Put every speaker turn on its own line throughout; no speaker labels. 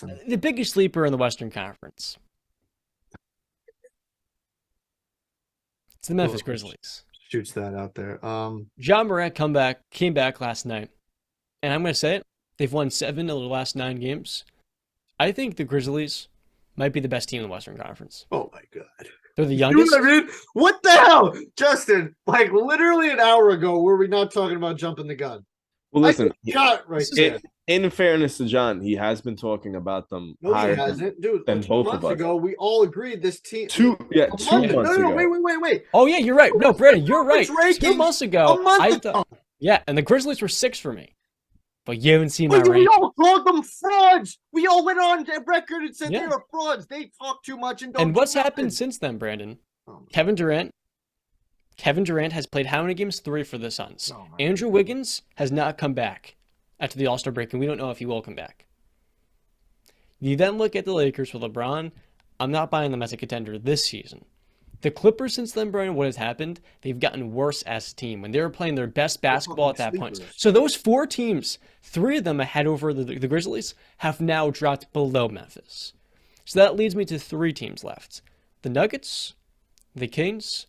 The biggest sleeper in the Western Conference. It's the Memphis Grizzlies.
Shoots that out there.
John Morant came back last night, and I'm going to say it. They've won 7 of their last 9 games. I think the Grizzlies might be the best team in the Western Conference.
Oh my god.
They're the
You
youngest.
know what I mean? What the hell? Justin, like literally an hour ago, were we not talking about jumping the gun?
Well, listen,
in
fairness to John, he has been talking about them
no,
higher
he hasn't, dude.
than both of us.
Ago, we all agreed this team.
2 months ago.
No, wait.
Oh yeah, you're right. No, Brandon, you're right.
Rankings,
2 months ago,
I thought.
Yeah, and the Grizzlies were 6 for me. But you haven't seen my
We
ranking.
all called them frauds. We all went on record and said they were frauds. They talk too much and don't.
And what's happened since then, Brandon? Kevin Durant has played how many games? 3 for the Suns. Andrew Wiggins has not come back after the All-Star break, and we don't know if he will come back. You then look at the Lakers with LeBron. I'm not buying them as a contender this season. The Clippers since then, Brian, what has happened? They've gotten worse as a team when they were playing their best basketball at that point. So those 4 teams, 3 of them ahead over the Grizzlies, have now dropped below Memphis. So that leads me to 3 teams left. The Nuggets, the Kings,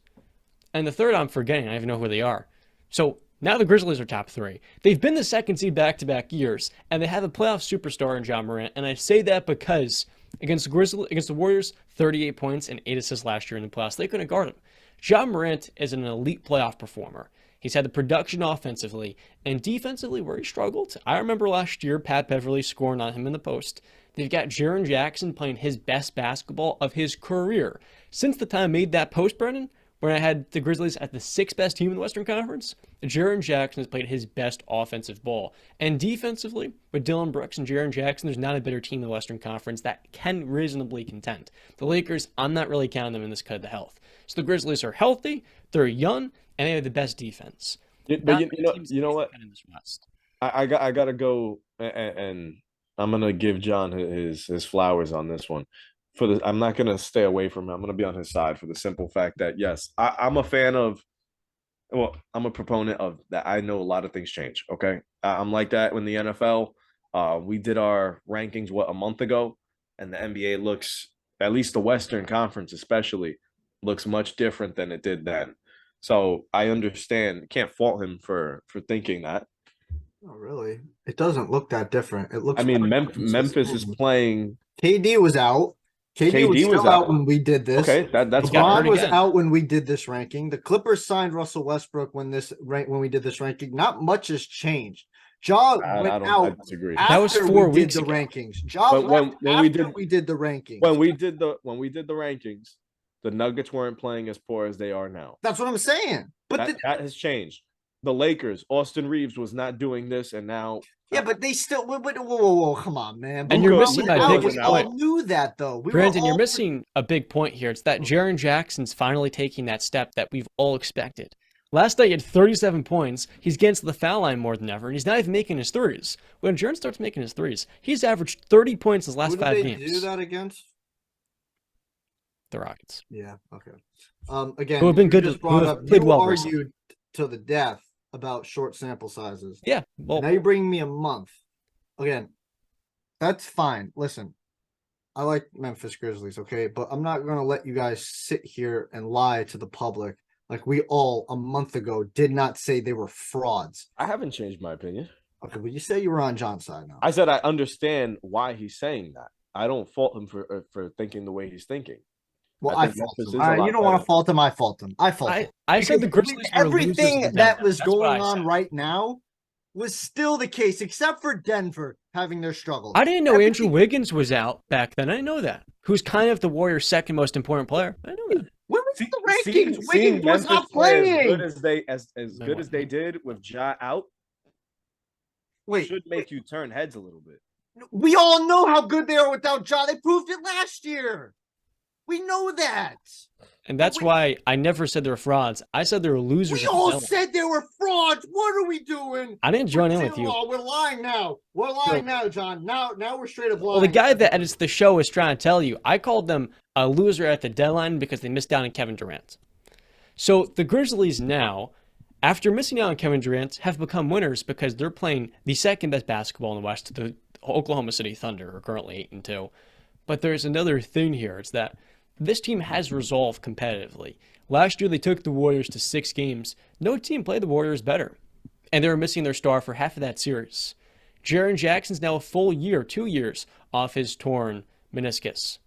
and the third I'm forgetting. I don't even know who they are. So now the Grizzlies are top 3. They've been the second seed back-to-back years, and they have a playoff superstar in John Morant. And I say that because against the Warriors, 38 points and 8 assists last year in the playoffs. They couldn't guard him. John Morant is an elite playoff performer. He's had the production offensively and defensively where he struggled. I remember last year Pat Beverly scoring on him in the post. They've got Jaren Jackson playing his best basketball of his career. Since the time I made that post, Brennan, when I had the Grizzlies at the 6th best team in the Western Conference, Jaren Jackson has played his best offensive ball. And defensively, with Dillon Brooks and Jaren Jackson, there's not a better team in the Western Conference that can reasonably contend. The Lakers, I'm not really counting them in this cut of health. So the Grizzlies are healthy, they're young, and they have the best defense.
But you know what? I got to go, and I'm going to give John his flowers on this one. I'm not going to stay away from him. I'm going to be on his side for the simple fact that, yes, I'm a fan of, well, I'm a proponent of that. I know a lot of things change, okay? I'm like that in the NFL. We did our rankings, a month ago, and the NBA looks, at least the Western Conference especially, looks much different than it did then. So I understand. Can't fault him for thinking that.
Oh, really? It doesn't look that different. It looks.
I mean, Memphis is playing.
KD was out. KD was still out when we did this.
Okay, that's
LeBron was out when we did this ranking. The Clippers signed Russell Westbrook when we did this ranking. Not much has changed. Ja went out.
I disagree.
That was 4 weeks
ago. Rankings. Ja
when we did the
rankings.
When we did the rankings, the Nuggets weren't playing as poor as they are now.
That's what I'm saying. But
that has changed. The Lakers, Austin Reeves was not doing this, and now.
Yeah, but they still. Whoa, come on, man.
And you're missing my biggest point.
We all knew that, though.
Brandon, you're missing a big point here. It's that Jaren Jackson's finally taking that step that we've all expected. Last night, he had 37 points. He's against the foul line more than ever, and he's not even making his threes. When Jaren starts making his threes, he's averaged 30 points his last 5 games.
Who did they do that against?
The Rockets.
Yeah, okay. Again,
who have been good.
Played well. Argued to the death about short sample sizes.
Yeah. Well,
now you're bringing me a month. Again, that's fine. Listen, I like Memphis Grizzlies, okay? But I'm not going to let you guys sit here and lie to the public like we all a month ago did not say they were frauds.
I haven't changed my opinion.
Okay, but you say you were on John's side now.
I said I understand why he's saying that. I don't fault him for thinking the way he's thinking.
Well, I fault him. You don't want to fault him. I fault him.
I said the Grizzlies.
Everything that was going on right now was still the case, except for Denver having their struggles.
I didn't know Andrew Wiggins was out back then. I didn't know that. Who's kind of the Warriors' second most important player. I know that.
Where was the rankings? Wiggins was not playing.
As good as they did with Ja out. Should make you turn heads a little bit.
We all know how good they are without Ja. They proved it last year. We know that.
And that's why I never said they were frauds. I said they were losers.
We all said they were frauds. What are we doing?
I didn't join in with you.
We're lying now. We're lying now, John. Now we're straight up lying.
Well, the guy that edits the show is trying to tell you. I called them a loser at the deadline because they missed out on Kevin Durant. So the Grizzlies now, after missing out on Kevin Durant, have become winners because they're playing the second best basketball in the West, the Oklahoma City Thunder are currently 8-2. But there's another thing here. It's that this team has resolve competitively. Last year, they took the Warriors to 6 games. No team played the Warriors better. And they were missing their star for half of that series. Jaren Jackson's now a full year, 2 years, off his torn meniscus.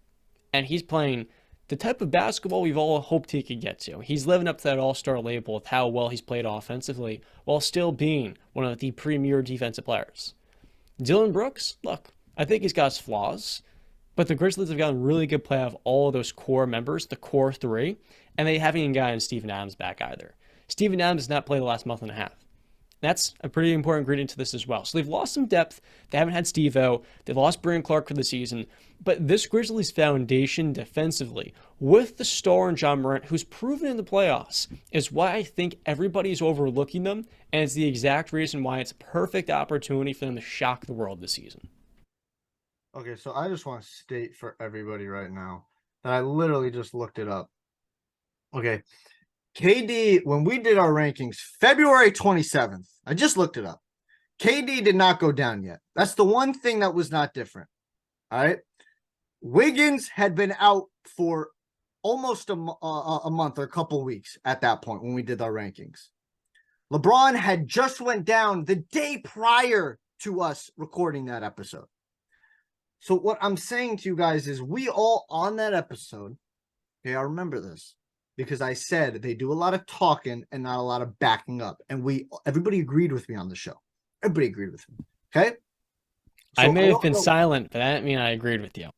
And he's playing the type of basketball we've all hoped he could get to. He's living up to that all-star label with how well he's played offensively while still being one of the premier defensive players. Dylan Brooks, look, I think he's got his flaws, but the Grizzlies have gotten really good play out of all of those core members, the core 3, and they haven't even gotten Steven Adams back either. Steven Adams has not played the last month and a half. That's a pretty important ingredient to this as well. So they've lost some depth. They haven't had Steve-O. They've lost Brandon Clark for the season. But this Grizzlies foundation defensively, with the star in John Morant, who's proven in the playoffs, is why I think everybody's overlooking them. And it's the exact reason why it's a perfect opportunity for them to shock the world this season.
Okay, so I just want to state for everybody right now that I literally just looked it up. Okay. KD, when we did our rankings, February 27th, I just looked it up. KD did not go down yet. That's the one thing that was not different. All right. Wiggins had been out for almost a month or a couple weeks at that point when we did our rankings. LeBron had just went down the day prior to us recording that episode. So what I'm saying to you guys is we all on that episode, okay, I remember this, because I said they do a lot of talking and not a lot of backing up. And everybody agreed with me on the show. Everybody agreed with me. Okay? So
I may have been silent, but that didn't mean I agreed with you.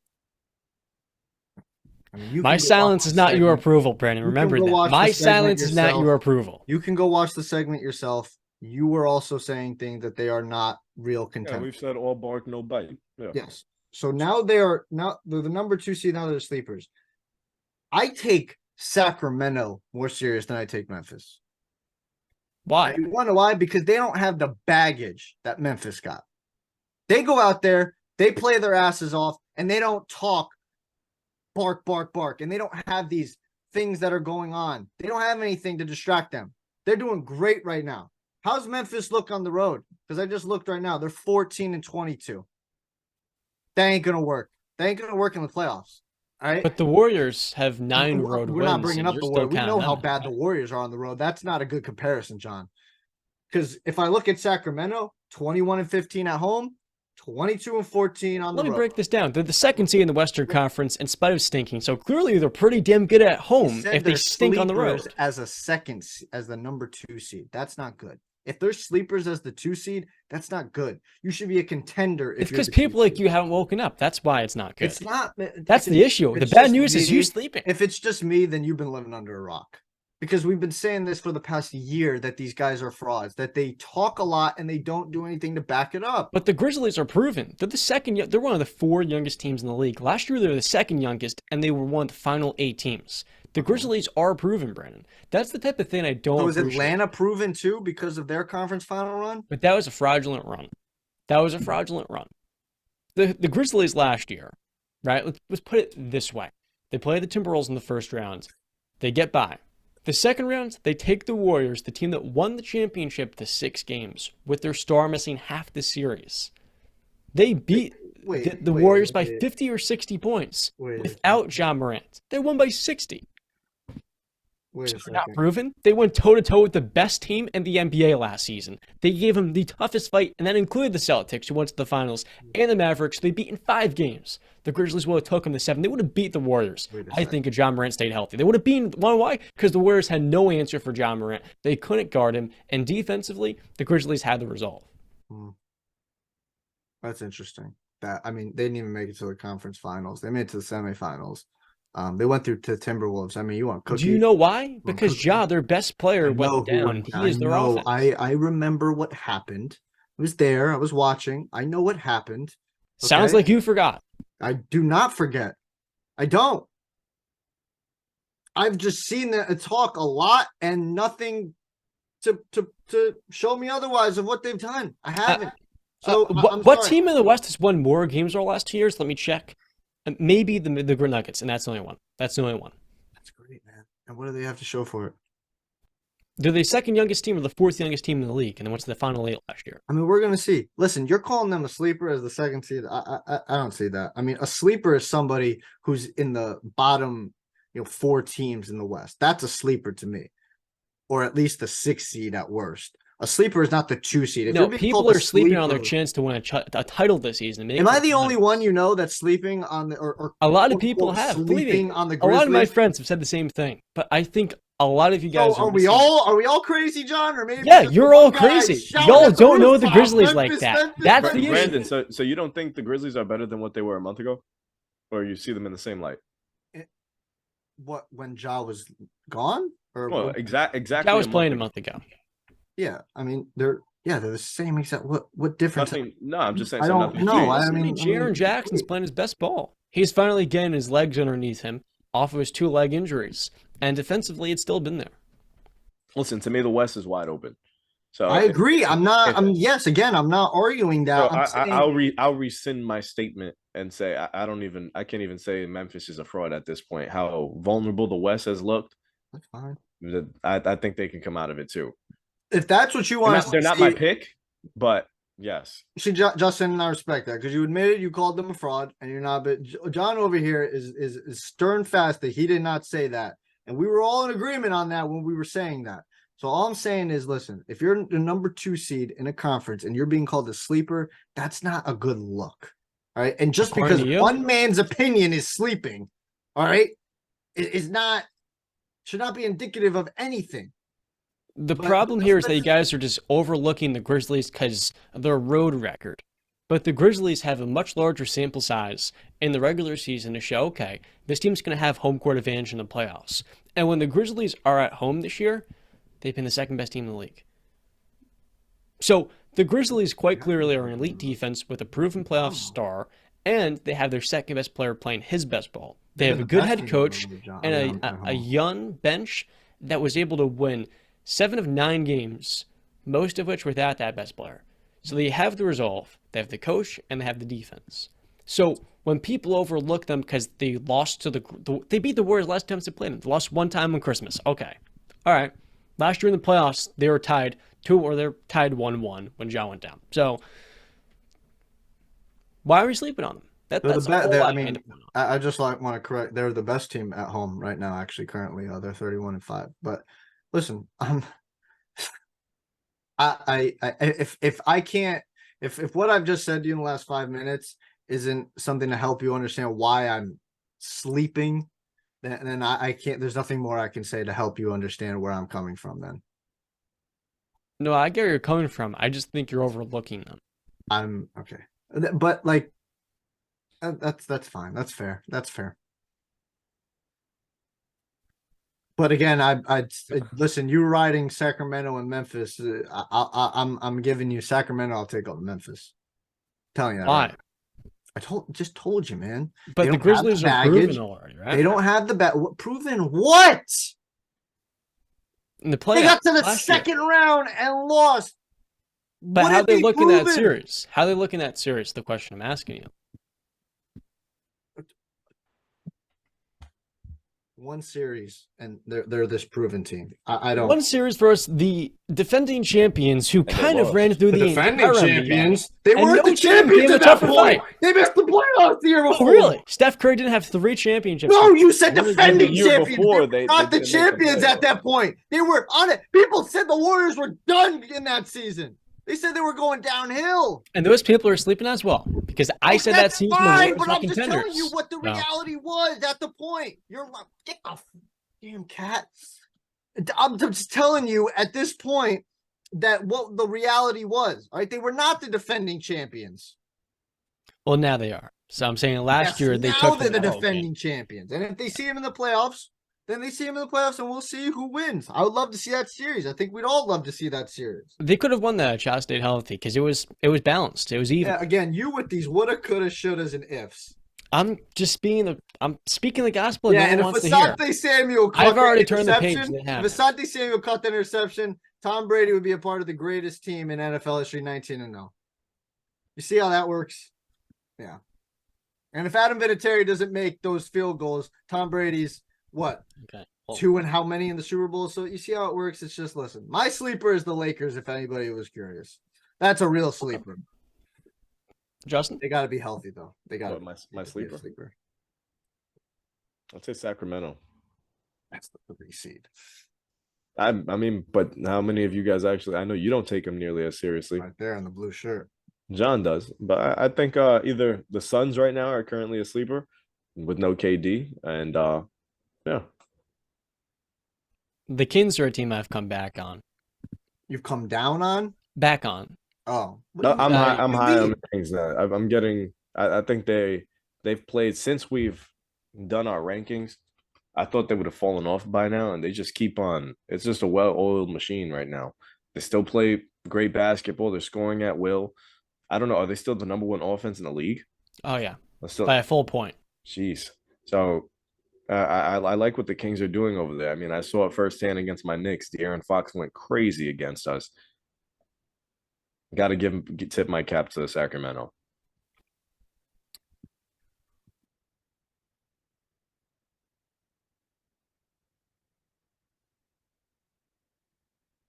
I mean,
my silence is not your approval, Brandon. Remember that. My silence is not your approval.
You can go watch the segment yourself. You were also saying things that they are not real contenders.
Yeah, we've said all bark, no bite. Yeah.
Yes. So now they're the number 2 seed. Now they're sleepers. I take Sacramento more serious than I take Memphis.
Why?
You want to know why? Because they don't have the baggage that Memphis got. They go out there, they play their asses off, and they don't talk bark, bark, bark. And they don't have these things that are going on. They don't have anything to distract them. They're doing great right now. How's Memphis look on the road? Because I just looked right now. They're 14-22. That ain't going to work. That ain't going to work in the playoffs. All right?
But the Warriors have 9 road wins.
We're not bringing up the Warriors. We know how bad the Warriors are on the road. That's not a good comparison, John. Because if I look at Sacramento, 21-15 at home, 22-14 on the road.
Let me break this down. They're the 2nd seed in the Western Conference in spite of stinking. So clearly they're pretty damn good at home if they stink on the road.
As the number 2 seed. That's not good. If they're sleepers as the 2 seed, that's not good. You should be a contender.
It's because people like you haven't woken up. That's why it's not good.
It's not.
That's the issue. The bad news is you sleeping.
If it's just me, then you've been living under a rock. Because we've been saying this for the past year that these guys are frauds, that they talk a lot and they don't do anything to back it up.
But the Grizzlies are proven. They're one of the 4 youngest teams in the league. Last year, they were the 2nd youngest, and they were one of the final 8 teams. The Grizzlies are proven, Brandon. That's the type of thing I don't appreciate.
So is Atlanta proven too because of their conference final run?
But that was a fraudulent run. The Grizzlies last year, right? Let's put it this way. They play the Timberwolves in the first round. They get by. The second round, they take the Warriors, the team that won the championship, to 6 games with their star missing half the series. They beat the Warriors by 50 or 60 points without John Morant. They won by 60. So not proven. They went toe-to-toe with the best team in the NBA last season. They gave them the toughest fight, and that included the Celtics, who went to the finals, and the Mavericks. They beat in 5 games. The Grizzlies would have took them to 7. They would have beat the Warriors, I think, if John Morant stayed healthy. They would have beaten. Why? Because the Warriors had no answer for John Morant. They couldn't guard him, and defensively, the Grizzlies had the resolve.
That's interesting. They didn't even make it to the conference finals. They made it to the semifinals. They went through to Timberwolves. You want Cookie?
Do you know why? Because Ja, their best player, went down. He is their offense.
I remember what happened. I was there. I was watching. I know what happened.
Okay? Sounds like you forgot.
I do not forget. I don't. I've just seen that talk a lot and nothing to show me otherwise of what they've done. I haven't. So
what team in the West has won more games over the last 2 years? Let me check. Maybe the Nuggets, and that's the only one. That's the only one.
That's great, man. And what do they have to show for it?
They're the second youngest team or the fourth youngest team in the league, and they went to the final 8 last year.
I mean, we're gonna see. Listen, you're calling them a sleeper as the second seed. I don't see that. I mean, a sleeper is somebody who's in the bottom, 4 teams in the West. That's a sleeper to me, or at least the 6th seed at worst. A sleeper is not the 2 seed.
If people are sleeping on their chance to win a title this season.
Am I the only one that's sleeping on the or
a lot of people have
sleeping on the Grizzlies?
A lot of my friends have said the same thing, but I think a lot of you guys
are we all crazy, John? Or maybe
you're all crazy. Y'all don't know the Grizzlies like that. That's the issue.
Brandon, so you don't think the Grizzlies are better than what they were a month ago, or you see them in the same light?
What, when Ja was gone?
Or exactly.
Ja was playing a month ago.
Yeah, I mean they're the same exact. What difference?
No, I'm just saying.
I don't know. I mean,
Jaren Jackson's playing his best ball. He's finally getting his legs underneath him off of his 2 leg injuries, and defensively, it's still been there.
Listen, to me, the West is wide open. So
I agree. I'm not arguing that.
So I'll rescind my statement and say I can't even say Memphis is a fraud at this point. How vulnerable the West has looked.
That's fine.
I think they can come out of it too.
If that's what you want,
they're not my pick, but yes.
See, Justin, and I respect that because you admitted you called them a fraud, and you're not. But John over here is stern fast that he did not say that, and we were all in agreement on that when we were saying that. So all I'm saying is, listen, if you're the number 2 seed in a conference and you're being called a sleeper, that's not a good look. All right, and just because one man's opinion is sleeping, all right, should not be indicative of anything.
The problem here is that you guys are just overlooking the Grizzlies because of their road record. But the Grizzlies have a much larger sample size in the regular season to show, okay, this team's going to have home court advantage in the playoffs. And when the Grizzlies are at home this year, they've been the second best team in the league. So the Grizzlies quite clearly are an elite defense with a proven playoff star, and they have their second best player playing his best ball. They have a good head coach and a young bench that was able to win 7 of 9 games, most of which without that best player. So they have the resolve, they have the coach, and they have the defense. So when people overlook them because they lost to they beat the Warriors last time they played them. They lost 1 time on Christmas. Okay. All right. Last year in the playoffs, they were tied 1-1 when Ja went down. So why are we sleeping on them? That's
I just want to correct. They're the best team at home right now, actually, currently. They're 31-5. But listen, if what I've just said to you in the last 5 minutes isn't something to help you understand why I'm sleeping, then I can't. There's nothing more I can say to help you understand where I'm coming from. Then.
No, I get where you're coming from. I just think you're overlooking them.
I'm okay, but like, that's fine. That's fair. That's fair. But again, I listen. You riding Sacramento and Memphis. I'm giving you Sacramento. I'll take on Memphis. I'm telling you that.
Why?
Right. I told you, man.
But the Grizzlies are proven already, right?
They don't have the proven what?
In the playoffs,
they got to the second round and lost.
But how they look in that series? How they look in that series? The question I'm asking you.
One series, and they're this proven team. I don't.
One series versus the defending champions, who kind of ran through the
defending champions. They weren't the champions at that point. They missed the playoffs the year before.
Oh, really? Steph Curry didn't have 3 championships.
No, you said defending champions. They were not the champions at that point. They were on it. People said the Warriors were done in that season. They said they were going downhill.
And those people are sleeping as well. Because I said that season
fine, but I'm just telling you what the reality was at the point. You're like, get the damn cat. I'm just telling you at this point that what the reality was. All right, they were not the defending champions.
Well, now they are. So I'm saying last year they took
the defending champions. And if they see them in the playoffs, then they see him in the playoffs, and we'll see who wins. I would love to see that series. I think we'd all love to see that series.
They could have won that. Cal stayed healthy because it was balanced. It was even.
Yeah, again, you with these woulda, coulda, shouldas, and ifs.
I'm speaking the gospel.
Yeah, and if Asante Samuel caught
I've already turned the page. If
Asante Samuel caught the interception, Tom Brady would be a part of the greatest team in NFL history, 19-0. You see how that works? Yeah. And if Adam Vinatieri doesn't make those field goals, Tom Brady's what?
Okay.
2 and how many in the Super Bowl? So you see how it works. It's just listen. My sleeper is the Lakers. If anybody was curious, that's a real sleeper.
Justin,
they got to be healthy though. They got
my sleeper. I'd say Sacramento.
That's the 3 seed.
I mean, but how many of you guys actually? I know you don't take them nearly as seriously.
Right there in the blue shirt.
John does, but I think either the Suns right now are currently a sleeper with no KD, and yeah,
the Kings are a team I've come back on.
You've come down on?
Back on.
Oh,
no, I'm high. I'm high on the Kings now. I'm getting. I think they've played since we've done our rankings. I thought they would have fallen off by now, and they just keep on. It's just a well-oiled machine right now. They still play great basketball. They're scoring at will. I don't know. Are they still the number 1 offense in the league?
Oh yeah,
still,
by a full point.
Jeez. So I like what the Kings are doing over there. I mean, I saw it firsthand against my Knicks. De'Aaron Fox went crazy against us. Got to tip my cap to Sacramento.